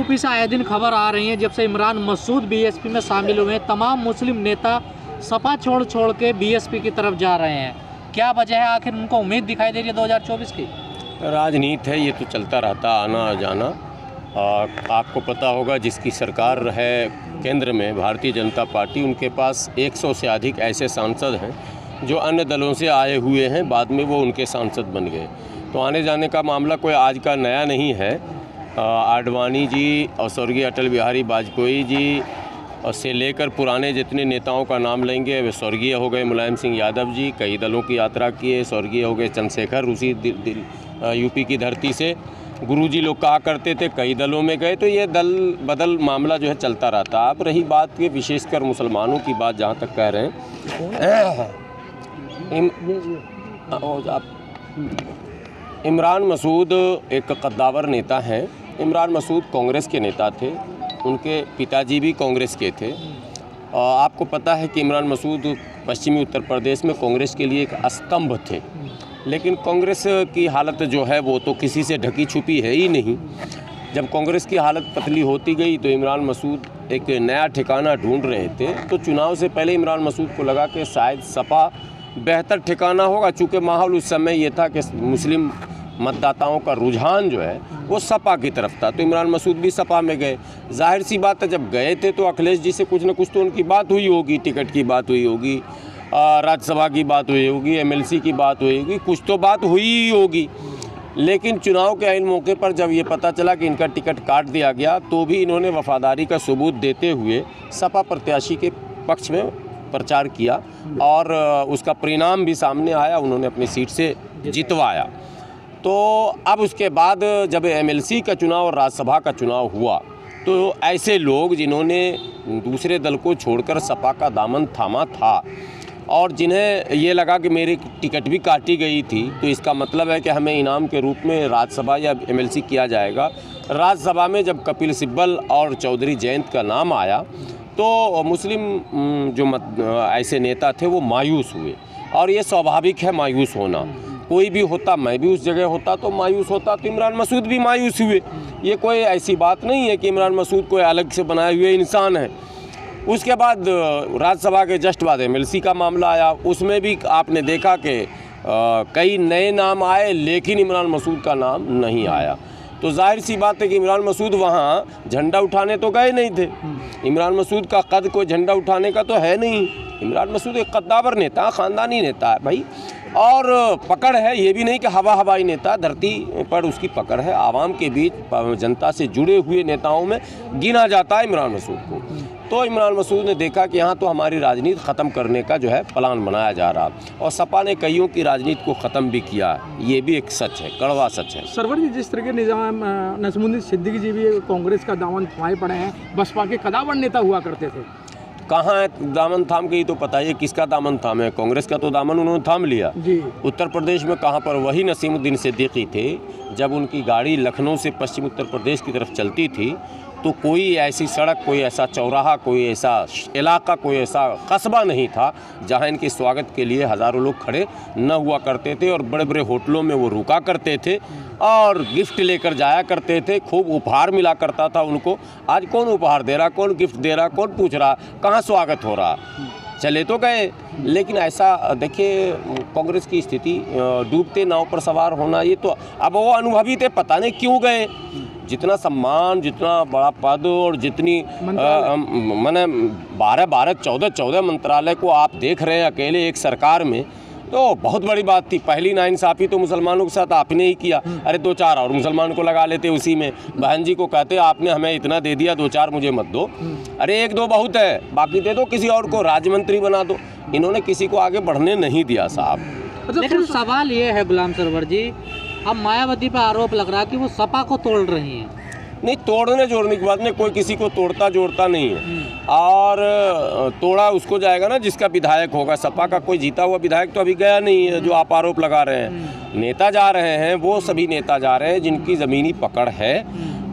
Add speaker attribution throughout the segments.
Speaker 1: UP से आए दिन खबर आ रही है, जब से इमरान मसूद बीएसपी में शामिल हुए हैं, तमाम मुस्लिम नेता सपा छोड़ के बीएसपी की तरफ जा रहे हैं। क्या वजह है, आखिर उनको उम्मीद दिखाई दे रही है 2024 की?
Speaker 2: राजनीति है, ये तो चलता रहता आना जाना। आपको पता होगा जिसकी सरकार है केंद्र में भारतीय जनता पार्टी, उनके पास 100 से अधिक ऐसे सांसद हैं जो अन्य दलों से आए हुए हैं, बाद में वो उनके सांसद बन गए। तो आने जाने का मामला कोई आज का नया नहीं है। आडवाणी जी और स्वर्गीय अटल बिहारी वाजपेयी जी से लेकर पुराने जितने नेताओं का नाम लेंगे वे स्वर्गीय हो गए। मुलायम सिंह यादव जी कई दलों की यात्रा किए, स्वर्गीय हो गए। चंद्रशेखर उसी यूपी की धरती से गुरुजी लोग कहा करते थे, कई दलों में गए। तो ये दल बदल मामला जो है चलता रहता। आप रही बात के विशेषकर मुसलमानों की बात जहाँ तक कह रहे हैं, इमरान मसूद एक कद्दावर नेता हैं। इमरान मसूद कांग्रेस के नेता थे, उनके पिताजी भी कांग्रेस के थे। आपको पता है कि इमरान मसूद पश्चिमी उत्तर प्रदेश में कांग्रेस के लिए एक स्तंभ थे, लेकिन कांग्रेस की हालत जो है वो तो किसी से ढकी छुपी है ही नहीं। जब कांग्रेस की हालत पतली होती गई तो इमरान मसूद एक नया ठिकाना ढूंढ रहे थे। तो चुनाव से पहले इमरान मसूद को लगा कि शायद सपा बेहतर ठिकाना होगा, चूँकि माहौल उस समय ये था कि मुस्लिम मतदाताओं का रुझान जो है वो सपा की तरफ था। तो इमरान मसूद भी सपा में गए। जाहिर सी बात है, जब गए थे तो अखिलेश जी से कुछ न कुछ तो उनकी बात हुई होगी, टिकट की बात हुई होगी, राज्यसभा की बात हुई होगी, एमएलसी की बात हुई होगी, कुछ तो बात हुई ही होगी। लेकिन चुनाव के आइन मौके पर जब ये पता चला कि इनका टिकट काट दिया गया, तो भी इन्होंने वफादारी का सबूत देते हुए सपा प्रत्याशी के पक्ष में प्रचार किया और उसका परिणाम भी सामने आया, उन्होंने अपनी सीट से जितवाया। तो अब उसके बाद जब एमएलसी का चुनाव और राज्यसभा का चुनाव हुआ, तो ऐसे लोग जिन्होंने दूसरे दल को छोड़कर सपा का दामन थामा था और जिन्हें ये लगा कि मेरी टिकट भी काटी गई थी, तो इसका मतलब है कि हमें इनाम के रूप में राज्यसभा या एमएलसी किया जाएगा। राज्यसभा में जब कपिल सिब्बल और चौधरी जयंत का नाम आया तो मुस्लिम जो ऐसे नेता थे वो मायूस हुए, और ये स्वाभाविक है मायूस होना। कोई भी होता, मैं भी उस जगह होता तो मायूस होता, तो इमरान मसूद भी मायूस हुए। ये कोई ऐसी बात नहीं है कि इमरान मसूद कोई अलग से बनाए हुए इंसान है। उसके बाद राज्यसभा के जस्ट बाद एमएलसी का मामला आया, उसमें भी आपने देखा कि कई नए नाम आए, लेकिन इमरान मसूद का नाम नहीं आया। तो जाहिर सी बात है कि इमरान मसूद वहाँ झंडा उठाने तो गए नहीं थे। इमरान मसूद का कद कोई झंडा उठाने का तो है नहीं। इमरान मसूद एक कद्दावर नेता, ख़ानदानी नेता है भाई, और पकड़ है। ये भी नहीं कि हवाई नेता, धरती पर उसकी पकड़ है। आवाम के बीच जनता से जुड़े हुए नेताओं में गिना जाता है इमरान मसूद को। तो इमरान मसूद ने देखा कि यहाँ तो हमारी राजनीति ख़त्म करने का जो है प्लान बनाया जा रहा, और सपा ने कईयों की राजनीति को ख़त्म भी किया। ये भी एक सच है, कड़वा सच है।
Speaker 3: सरवर जी, जिस तरह के निज़ाम नज़मुद्दीन सिद्दीकी जी भी कांग्रेस का दामन थामे पड़े हैं, बसपा के कद्दावर नेता हुआ करते थे।
Speaker 2: कहाँ है दामन थाम के? ही तो पता है किसका दामन थाम है। कांग्रेस का तो दामन उन्होंने थाम लिया
Speaker 3: जी।
Speaker 2: उत्तर प्रदेश में कहाँ पर? वही नसीमुद्दीन सिद्दीकी थे। जब उनकी गाड़ी लखनऊ से पश्चिम उत्तर प्रदेश की तरफ चलती थी तो कोई ऐसी सड़क, कोई ऐसा चौराहा, कोई ऐसा इलाका, कोई ऐसा कस्बा नहीं था जहाँ इनके स्वागत के लिए हज़ारों लोग खड़े न हुआ करते थे। और बड़े बड़े होटलों में वो रुका करते थे और गिफ्ट लेकर जाया करते थे। खूब उपहार मिला करता था उनको। आज कौन उपहार दे रहा, कौन गिफ्ट दे रहा, कौन पूछ रहा, कहाँ स्वागत हो रहा? चले तो गए। लेकिन ऐसा देखिए, कांग्रेस की स्थिति डूबते नाव पर सवार होना, ये तो अब वो अनुभवी थे, पता नहीं क्यों गए। जितना सम्मान, जितना बड़ा पद और जितनी मैंने 12-14 मंत्रालय को आप देख रहे हैं अकेले एक सरकार में, तो बहुत बड़ी बात थी। पहली नाइंसाफ़ी तो मुसलमानों के साथ आपने ही किया। अरे 2-4 और मुसलमान को लगा लेते उसी में। बहन जी को कहते आपने हमें इतना दे दिया, 2-4 मुझे मत दो। अरे 1-2 बहुत है, बाकी दे दो किसी और को, राज्य मंत्री बना दो। इन्होंने किसी को आगे बढ़ने नहीं दिया साहब।
Speaker 1: लेकिन सवाल ये है गुलाम सरवर जी, अब मायावती पर आरोप लग रहा है कि वो सपा को तोड़ रही हैं।
Speaker 2: नहीं, तोड़ने जोड़ने की बात नहीं, कोई किसी को तोड़ता जोड़ता नहीं है। और तोड़ा उसको जाएगा ना जिसका विधायक होगा। सपा का कोई जीता हुआ विधायक तो अभी गया नहीं है, जो आप आरोप लगा रहे हैं। नेता जा रहे हैं, वो सभी नेता जा रहे हैं जिनकी ज़मीनी पकड़ है।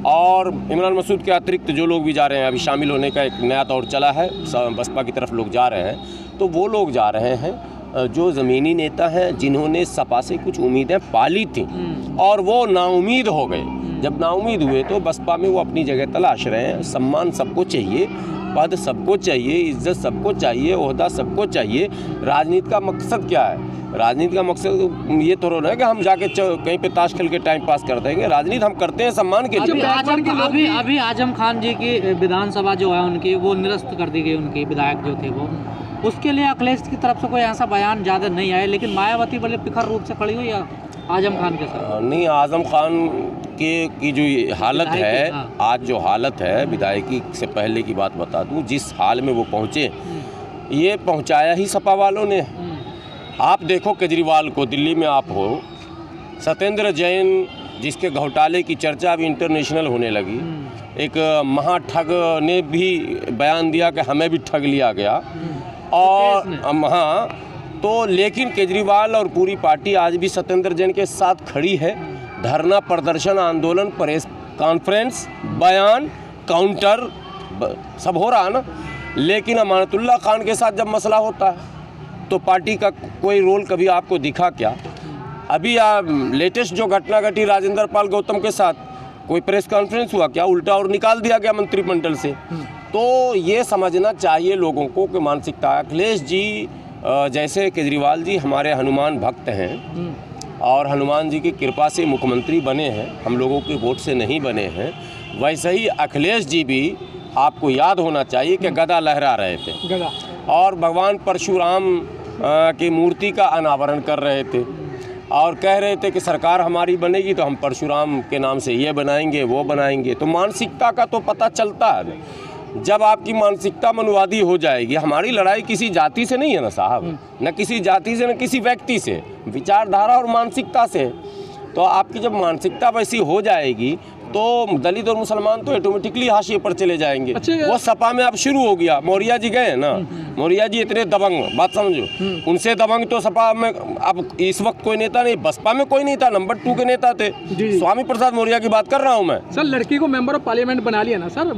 Speaker 2: और इमरान मसूद के अतिरिक्त जो लोग भी जा रहे हैं, अभी शामिल होने का एक नया दौर चला है, बसपा की तरफ लोग जा रहे हैं। तो वो लोग जा रहे हैं जो ज़मीनी नेता हैं, जिन्होंने सपा से कुछ उम्मीदें पाली थी और वो नाउमीद हो गए। जब नाउमीद हुए तो बसपा में वो अपनी जगह तलाश रहे हैं। सम्मान सबको चाहिए, पद सबको चाहिए, इज्जत सबको चाहिए, ओहदा सबको चाहिए। राजनीति का मकसद क्या है? राजनीति का मकसद ये तो है कि हम जाके कहीं पे ताश खेल के टाइम पास कर देंगे। राजनीति हम करते हैं सम्मान के लिए।
Speaker 1: अभी आजम खान जी की विधानसभा जो है उनकी वो निरस्त कर दी गई, उनके विधायक जो थे वो, उसके लिए अखिलेश की तरफ से कोई ऐसा बयान ज़्यादा नहीं आया, लेकिन मायावती बड़े पिखर रूप से खड़ी हुई है आजम खान के साथ।
Speaker 2: नहीं, आजम खान की जो ये हालत है,
Speaker 1: हाँ।
Speaker 2: आज जो हालत है, विधायकी से पहले की बात बता दूं, जिस हाल में वो पहुँचे, ये पहुँचाया ही सपा वालों ने। आप देखो केजरीवाल को, दिल्ली में आप हो, सत्येंद्र जैन जिसके घोटाले की चर्चा अभी इंटरनेशनल होने लगी, एक महाठग ने भी बयान दिया कि हमें भी ठग लिया गया। और हाँ, तो लेकिन केजरीवाल और पूरी पार्टी आज भी सत्येंद्र जैन के साथ खड़ी है। धरना, प्रदर्शन, आंदोलन, प्रेस कॉन्फ्रेंस, बयान, काउंटर सब हो रहा है ना। लेकिन अमानतुल्लाह खान के साथ जब मसला होता है तो पार्टी का कोई रोल कभी आपको दिखा क्या? अभी लेटेस्ट जो घटना घटी राजेंद्र पाल गौतम के साथ, कोई प्रेस कॉन्फ्रेंस हुआ क्या? उल्टा और निकाल दिया गया मंत्रिमंडल से। तो ये समझना चाहिए लोगों को कि मानसिकता, अखिलेश जी जैसे केजरीवाल जी हमारे हनुमान भक्त हैं और हनुमान जी की कृपा से मुख्यमंत्री बने हैं, हम लोगों के वोट से नहीं बने हैं, वैसे ही अखिलेश जी भी आपको याद होना चाहिए कि गदा लहरा रहे थे
Speaker 3: गदा,
Speaker 2: और भगवान परशुराम की मूर्ति का अनावरण कर रहे थे और कह रहे थे कि सरकार हमारी बनेगी तो हम परशुराम के नाम से ये बनाएंगे, वो बनाएंगे। तो मानसिकता का तो पता चलता है जब आपकी मानसिकता मनुवादी हो जाएगी। हमारी लड़ाई किसी जाति से नहीं है ना साहब, न किसी जाति से, न किसी व्यक्ति से, विचारधारा और मानसिकता से। तो आपकी जब मानसिकता वैसी हो जाएगी तो दलित और मुसलमान तो ऑटोमेटिकली हाशिए पर चले जाएंगे। वो सपा में अब शुरू हो गया। मौर्या जी गए ना, मौर्या जी इतने दबंग, बात समझो, उनसे दबंग तो सपा में अब इस वक्त कोई नेता नहीं, बसपा में कोई नहीं था, नंबर 2 के नेता थे। स्वामी प्रसाद मौर्य की बात कर रहा हूँ मैं।
Speaker 3: सर लड़की को मेंबर ऑफ पार्लियामेंट बना लिया ना सर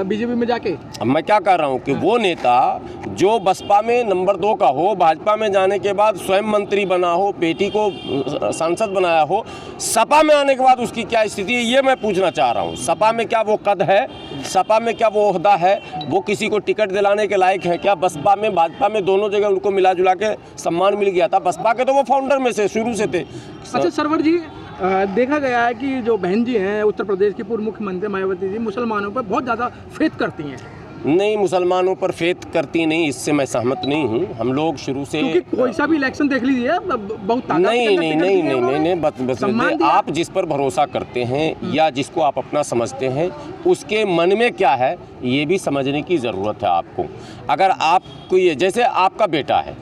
Speaker 3: बीजेपी में जाके।
Speaker 2: अब मैं क्या कर रहा हूँ कि वो नेता जो बसपा में नंबर 2 का हो, भाजपा में जाने के बाद स्वयं मंत्री बना हो, बेटी को सांसद बनाया हो, सपा में आने के बाद उसकी क्या स्थिति है ये मैं पूछना चाह रहा हूँ। सपा में क्या वो कद है? सपा में क्या वो ओहदा है? वो किसी को टिकट दिलाने के लायक है क्या? बसपा में, भाजपा में, दोनों जगह उनको मिला जुला के सम्मान मिल गया था। बसपा के तो वो फाउंडर में से शुरू से थे।
Speaker 3: अच्छा सरवर जी, देखा गया है कि जो बहन जी हैं उत्तर प्रदेश की पूर्व मुख्यमंत्री मायावती जी मुसलमानों पर बहुत ज़्यादा फेथ करती हैं।
Speaker 2: नहीं, मुसलमानों पर फेथ करती नहीं, इससे मैं सहमत नहीं हूँ। हम लोग शुरू से,
Speaker 3: क्योंकि कोई सा भी इलेक्शन देख लीजिए बहुत ताकत
Speaker 2: नहीं, बस आप जिस पर भरोसा करते हैं या जिसको आप अपना समझते हैं उसके मन में क्या है ये भी समझने की ज़रूरत है आपको। अगर आपको ये, जैसे आपका बेटा है,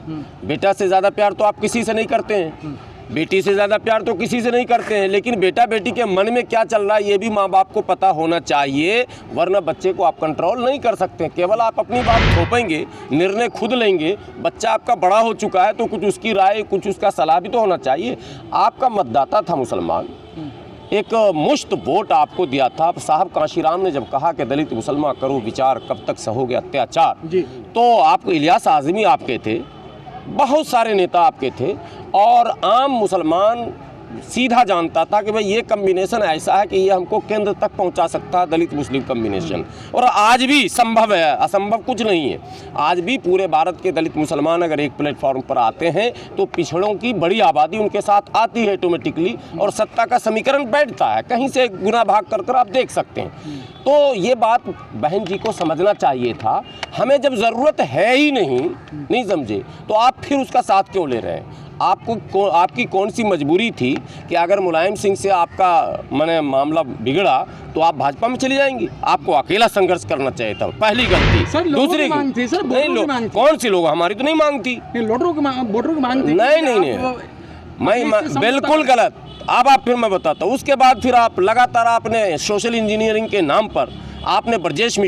Speaker 2: बेटा से ज़्यादा प्यार तो आप किसी से नहीं करते हैं, बेटी से ज़्यादा प्यार तो किसी से नहीं करते हैं, लेकिन बेटा बेटी के मन में क्या चल रहा है ये भी माँ बाप को पता होना चाहिए, वरना बच्चे को आप कंट्रोल नहीं कर सकते। केवल आप अपनी बात थोपेंगे, निर्णय खुद लेंगे। बच्चा आपका बड़ा हो चुका है तो कुछ उसकी राय, कुछ उसका सलाह भी तो होना चाहिए। आपका मतदाता था मुसलमान, एक मुश्त वोट आपको दिया था। साहब काशीराम ने जब कहा कि दलित मुसलमान करो विचार, कब तक सहोगे अत्याचार, तो आपको इलियास आज़मी आपके थे, बहुत सारे नेता आपके थे, और आम मुसलमान सीधा जानता था कि भाई ये कम्बिनेशन ऐसा है कि ये हमको केंद्र तक पहुंचा सकता है, दलित मुस्लिम कम्बिनेशन। और आज भी संभव है, असंभव कुछ नहीं है। आज भी पूरे भारत के दलित मुसलमान अगर एक प्लेटफॉर्म पर आते हैं तो पिछड़ों की बड़ी आबादी उनके साथ आती है ऑटोमेटिकली, और सत्ता का समीकरण बैठता है, कहीं से गुना भाग कर आप देख सकते हैं। तो ये बात बहन जी को समझना चाहिए था। हमें जब ज़रूरत है ही नहीं समझे तो आप फिर उसका साथ क्यों ले रहे हैं? आपकी कौन सी मजबूरी थी कि अगर मुलायम सिंह से आपका मामला बिगड़ा तो आप भाजपा में चली जाएंगी? आपको अकेला संघर्ष करना चाहिए था, पहली गलती। दूसरी नहीं, कौन सी लोग, हमारी तो नहीं मांगती,
Speaker 3: वोटरों की मांग थी।
Speaker 2: नहीं, बिल्कुल गलत। अब आप फिर मैं बताता हूँ। उसके बाद फिर आप लगातार आपने सोशल इंजीनियरिंग के नाम पर आपने ब्रजेश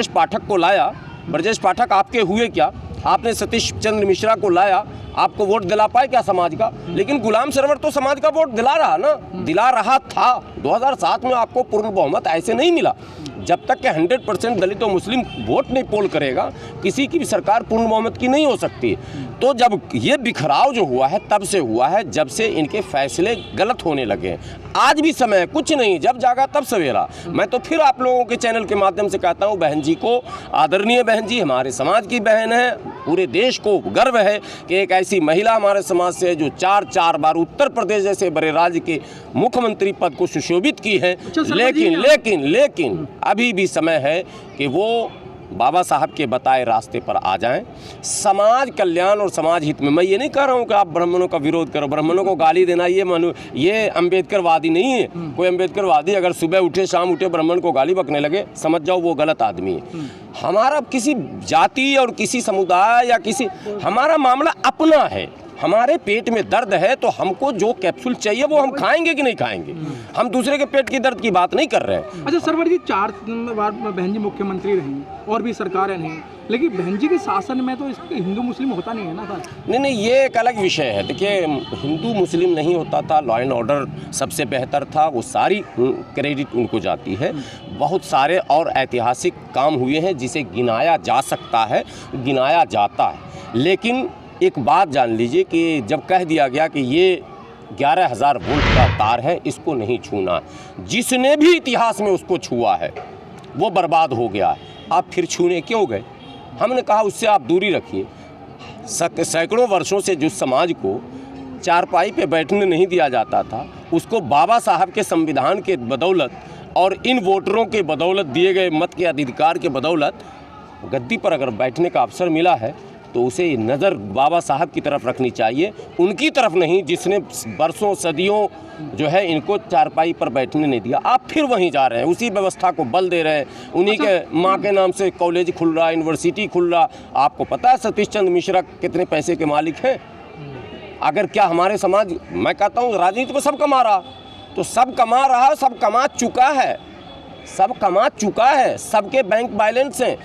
Speaker 2: पाठक को लाया। ब्रजेश पाठक आपके हुए क्या? आपने सतीश चंद्र मिश्रा को लाया, आपको वोट दिला पाए क्या समाज का? लेकिन गुलाम सरवर तो समाज का वोट दिला रहा ना, दिला रहा था। 2007 में आपको पूर्ण बहुमत ऐसे नहीं मिला। जब तक कि 100% दलित और मुस्लिम वोट नहीं पोल करेगा, किसी की भी सरकार पूर्ण बहुमत की नहीं हो सकती। तो जब ये बिखराव जो हुआ है तब से हुआ है, जब से इनके फैसले गलत होने लगे। आज भी समय है, कुछ नहीं, जब जागा तब सवेरा। मैं तो फिर आप लोगों के चैनल के माध्यम से कहता हूँ, बहन जी को, आदरणीय बहन जी हमारे समाज की बहन है, पूरे देश को गर्व है कि एक ऐसी महिला हमारे समाज से जो चार बार उत्तर प्रदेश जैसे बड़े राज्य के मुख्यमंत्री पद को सुशोभित की है। लेकिन अभी भी समय है कि वो बाबा साहब के बताए रास्ते पर आ जाएं। समाज कल्याण और समाज हित में, मैं ये नहीं कह रहा हूँ कि आप ब्राह्मणों का विरोध करो, ब्राह्मणों को गाली देना ये अम्बेडकरवादी नहीं है। कोई अम्बेडकरवादी अगर सुबह उठे शाम उठे ब्राह्मण को गाली बकने लगे, समझ जाओ वो गलत आदमी है। हमारा किसी जाति और किसी समुदाय या किसी, हमारा मामला अपना है। हमारे पेट में दर्द है तो हमको जो कैप्सूल चाहिए वो हम खाएंगे कि नहीं खाएंगे। हम दूसरे के पेट की दर्द की बात नहीं कर रहे हैं।
Speaker 3: अच्छा सरवर जी, 4 बार बहन जी मुख्यमंत्री रही और भी सरकारें नहीं, लेकिन बहन जी के शासन में तो हिंदू मुस्लिम होता नहीं है ना सर?
Speaker 2: नहीं, ये एक अलग विषय है। देखिए, हिंदू मुस्लिम नहीं होता था, लॉ एंड ऑर्डर सबसे बेहतर था, वो सारी क्रेडिट उनको जाती है। बहुत सारे और ऐतिहासिक काम हुए हैं जिसे गिनाया जा सकता है, गिनाया जाता है। लेकिन एक बात जान लीजिए कि जब कह दिया गया कि ये 11,000 वोल्ट का तार है, इसको नहीं छूना, जिसने भी इतिहास में उसको छुआ है वो बर्बाद हो गया है। आप फिर छूने क्यों गए? हमने कहा उससे आप दूरी रखिए। सैकड़ों वर्षों से जिस समाज को चारपाई पे बैठने नहीं दिया जाता था, उसको बाबा साहब के संविधान के बदौलत और इन वोटरों के बदौलत, दिए गए मत के अधिकार के बदौलत गद्दी पर अगर बैठने का अवसर मिला है तो उसे नज़र बाबा साहब की तरफ रखनी चाहिए, उनकी तरफ नहीं जिसने बरसों सदियों जो है इनको चारपाई पर बैठने नहीं दिया। आप फिर वहीं जा रहे हैं, उसी व्यवस्था को बल दे रहे हैं। उन्हीं के माँ के नाम से कॉलेज खुल रहा, यूनिवर्सिटी खुल रहा। आपको पता है सतीश चंद्र मिश्रा कितने पैसे के मालिक हैं? अगर क्या हमारे समाज, मैं कहता हूँ राजनीति में सब कमा रहा, तो सब कमा रहा, सब कमा चुका है, सब कमा चुका है, सबके बैंक बैलेंस हैं।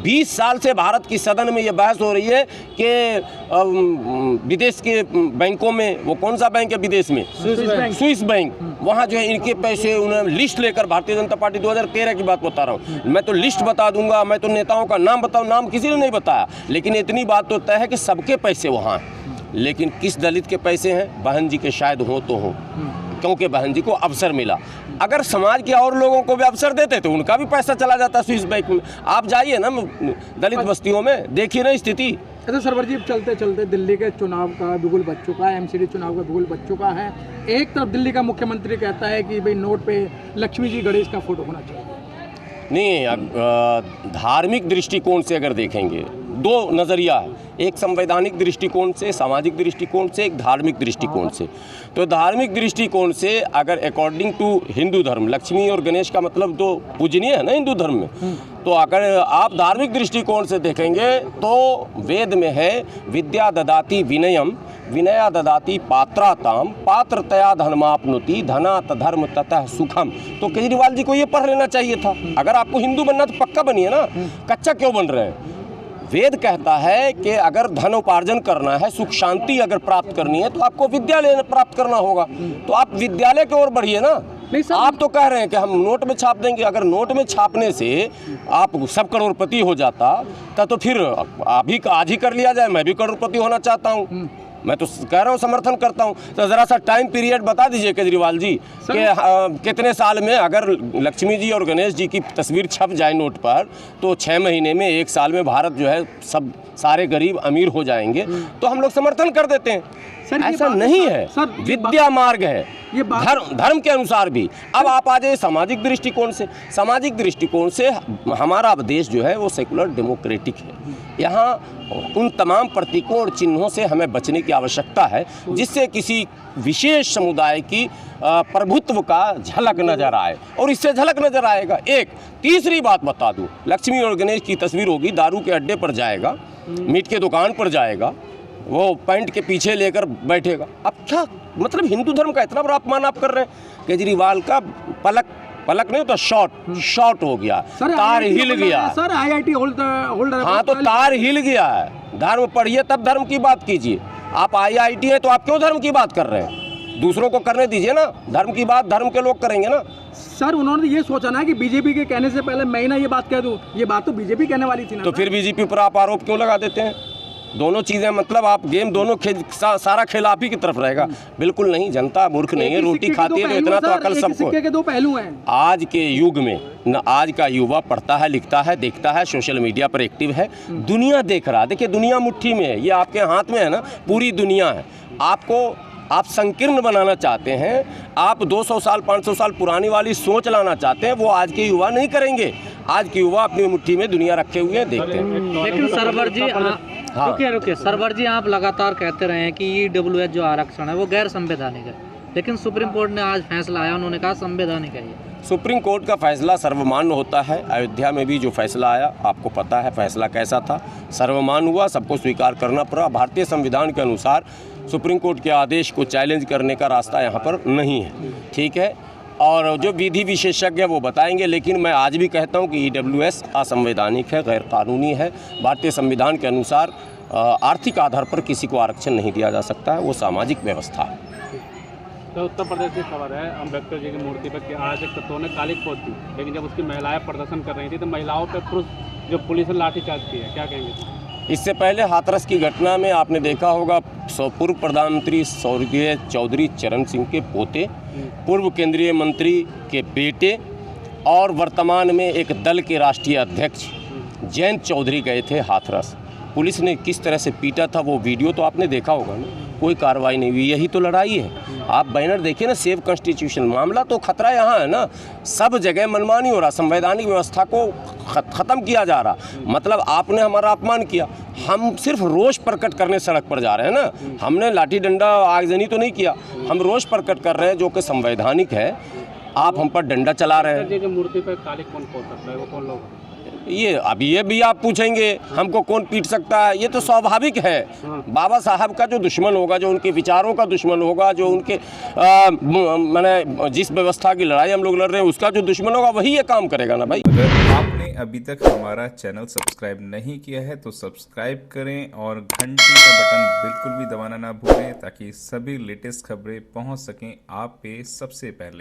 Speaker 2: 20 साल से भारत की सदन में ये बहस हो रही है कि विदेश के बैंकों में, वो कौन सा बैंक है विदेश में? Swiss bank. वहाँ जो है इनके पैसे, उन्होंने लिस्ट लेकर, भारतीय जनता पार्टी 2013 की बात बता रहा हूँ, मैं तो लिस्ट बता दूंगा, मैं तो नेताओं का नाम बताऊँ, नाम किसी ने नहीं बताया, लेकिन इतनी बात तो तय है कि सबके पैसे वहाँ हैं। लेकिन किस दलित के पैसे हैं? बहन जी के शायद हो तो हो, क्योंकि बहन जी को अवसर मिला। अगर समाज के और लोगों को भी अवसर देते तो उनका भी पैसा चला जाता स्विस बैंक में। आप जाइए ना दलित बस्तियों में, देखिए ना स्थिति।
Speaker 3: अच्छा सरवर जी, चलते चलते दिल्ली के चुनाव का बिगुल बच चुका है, एमसीडी चुनाव का बिगुल बच चुका है। एक तरफ दिल्ली का मुख्यमंत्री कहता है कि भाई नोट पे लक्ष्मी जी गणेश का फोटो होना चाहिए।
Speaker 2: नहीं, धार्मिक दृष्टिकोण से अगर देखेंगे, दो नज़रिया है, एक संवैधानिक दृष्टिकोण से, सामाजिक दृष्टिकोण से, एक धार्मिक दृष्टिकोण से। तो धार्मिक दृष्टिकोण से अगर अकॉर्डिंग टू हिंदू धर्म, लक्ष्मी और गणेश का मतलब तो पूजनीय है ना हिंदू धर्म में, तो अगर आप धार्मिक दृष्टिकोण से देखेंगे तो वेद में है, विद्या ददाति विनयम, विनया ददाति पात्राताम, पात्रतया धर्माप्नुति, धनात् धर्म ततः सुखम। तो केजरीवाल जी को ये पढ़ लेना चाहिए था। अगर आपको हिंदू बनना तो पक्का बनिए ना, कच्चा क्यों बन रहे हैं? वेद कहता है कि अगर धन उपार्जन करना है, सुख शांति अगर प्राप्त करनी है तो आपको विद्यालय प्राप्त करना होगा। तो आप विद्यालय की ओर बढ़िए ना। आप तो कह रहे हैं कि हम नोट में छाप देंगे। अगर नोट में छापने से आप सब करोड़पति हो जाता तो फिर अभी आज ही कर लिया जाए। मैं भी करोड़पति होना चाहता हूँ, मैं तो कह रहा हूँ, समर्थन करता हूँ। तो ज़रा सा टाइम पीरियड बता दीजिए केजरीवाल जी कि कितने साल में अगर लक्ष्मी जी और गणेश जी की तस्वीर छप जाए नोट पर तो 6 महीने में, 1 साल में भारत जो है सब सारे गरीब अमीर हो जाएंगे, तो हम लोग समर्थन कर देते हैं। ऐसा नहीं है, विद्या मार्ग है, ये धर्म के अनुसार भी। अब आप आ जाइए सामाजिक दृष्टिकोण से। सामाजिक दृष्टिकोण से हमारा देश जो है वो सेकुलर डेमोक्रेटिक है। यहाँ उन तमाम प्रतीकों और चिन्हों से हमें बचने की आवश्यकता है जिससे किसी विशेष समुदाय की प्रभुत्व का झलक नजर आए, और इससे झलक नजर आएगा। एक तीसरी बात बता दूं, लक्ष्मी और गणेश की तस्वीर होगी, दारू के अड्डे पर जाएगा, मीट के दुकान पर जाएगा, वो पैंट के पीछे लेकर बैठेगा। अब क्या मतलब हिंदू धर्म का इतना बड़ा अपमान आप कर रहे हैं? केजरीवाल का पलक नहीं होता, शॉट हो गया, तार हिल गया।
Speaker 3: सर IIT होल्डर,
Speaker 2: हाँ तो तार हिल गया है। धर्म पढ़िए तब धर्म की बात कीजिए। आप IIT है तो आप क्यों धर्म की बात कर रहे हैं? दूसरों को करने दीजिए ना, धर्म की बात धर्म के लोग करेंगे ना।
Speaker 3: सर उन्होंने ये सोचा ना कि बीजेपी के कहने से पहले मैं ही ना ये बात कह दूं, ये बात तो बीजेपी कहने वाली थी ना।
Speaker 2: तो फिर बीजेपी पर आप आरोप क्यों लगा देते हैं? दोनों चीज़ें मतलब आप गेम दोनों सारा खेल आप ही की तरफ रहेगा। बिल्कुल नहीं, जनता मूर्ख नहीं है, रोटी खाती है तो इतना तो अकल सबको।
Speaker 3: सिक्के के दो पहलू हैं।
Speaker 2: आज के युग में न आज का युवा पढ़ता है, लिखता है, देखता है, सोशल मीडिया पर एक्टिव है, दुनिया देख रहा है। देखिए दुनिया मुट्ठी में है, ये आपके हाथ में है ना, पूरी दुनिया है। आपको आप संकीर्ण बनाना चाहते हैं, आप 200 साल 500 साल पुरानी वाली सोच लाना चाहते हैं, वो आज के युवा नहीं करेंगे। आज के युवा अपनी मुट्ठी में दुनिया रखे हुए हैं, देखते हैं।
Speaker 1: लेकिन सरवर जी
Speaker 2: हाँ।
Speaker 1: रुकिए सरवर जी, आप लगातार कहते रहे हैं कि ईडब्ल्यूएस जो आरक्षण है वो गैर संवैधानिक है, लेकिन सुप्रीम कोर्ट ने आज फैसला आया, उन्होंने कहा संवैधानिक है ये।
Speaker 2: सुप्रीम कोर्ट का फैसला सर्वमान्य होता है। अयोध्या में भी जो फैसला आया, आपको पता है फैसला कैसा था, सर्वमान्य हुआ, सबको स्वीकार करना पड़ा। भारतीय संविधान के अनुसार सुप्रीम कोर्ट के आदेश को चैलेंज करने का रास्ता यहाँ पर नहीं है, ठीक है। और जो विधि विशेषज्ञ है वो बताएंगे, लेकिन मैं आज भी कहता हूँ कि ईडब्ल्यूएस असंवैधानिक है, गैर कानूनी है। भारतीय संविधान के अनुसार आर्थिक आधार पर किसी को आरक्षण नहीं दिया जा सकता है, वो सामाजिक व्यवस्था है।
Speaker 4: तो उत्तर प्रदेश की खबर है, अम्बेडकर जी की मूर्ति पर कि आज एक तत्वों ने काली पोत दी, लेकिन जब उसकी महिलाएं प्रदर्शन कर रही थी तो महिलाओं पर जो पुलिस ने लाठीचार्ज किया, क्या कहेंगे?
Speaker 2: इससे पहले हाथरस की घटना में आपने देखा होगा, पूर्व प्रधानमंत्री स्वर्गीय चौधरी चरण सिंह के पोते, पूर्व केंद्रीय मंत्री के बेटे और वर्तमान में एक दल के राष्ट्रीय अध्यक्ष जयंत चौधरी गए थे हाथरस। पुलिस ने किस तरह से पीटा था, वो वीडियो तो आपने देखा होगा ना। कोई कार्रवाई नहीं हुई, यही तो लड़ाई है। आप बैनर देखिए ना, सेव कॉन्स्टिट्यूशन, मामला तो खतरा यहाँ है ना। सब जगह मनमानी हो रहा, संवैधानिक व्यवस्था को ख़त्म किया जा रहा। मतलब आपने हमारा अपमान किया, हम सिर्फ रोष प्रकट करने सड़क पर जा रहे हैं ना, हमने लाठी डंडा आगजनी तो नहीं किया, हम रोष प्रकट कर रहे हैं जो कि संवैधानिक है। आप हम पर डंडा चला रहे हैं।
Speaker 4: जी मूर्ति पर काली कौन पोत सकता है, वो कौन लोग?
Speaker 2: ये अब ये भी आप पूछेंगे हमको कौन पीट सकता है, ये तो स्वाभाविक है। बाबा साहब का जो दुश्मन होगा, जो उनके विचारों का दुश्मन होगा, जो उनके मैंने जिस व्यवस्था की लड़ाई हम लोग लड़ रहे हैं उसका जो दुश्मन होगा, वही ये काम करेगा ना भाई।
Speaker 5: अगर आपने अभी तक हमारा चैनल सब्सक्राइब नहीं किया है तो सब्सक्राइब करें और घंटी का बटन बिल्कुल भी दबाना ना भूलें, ताकि सभी लेटेस्ट खबरें पहुंच सकें आप पे सबसे पहले।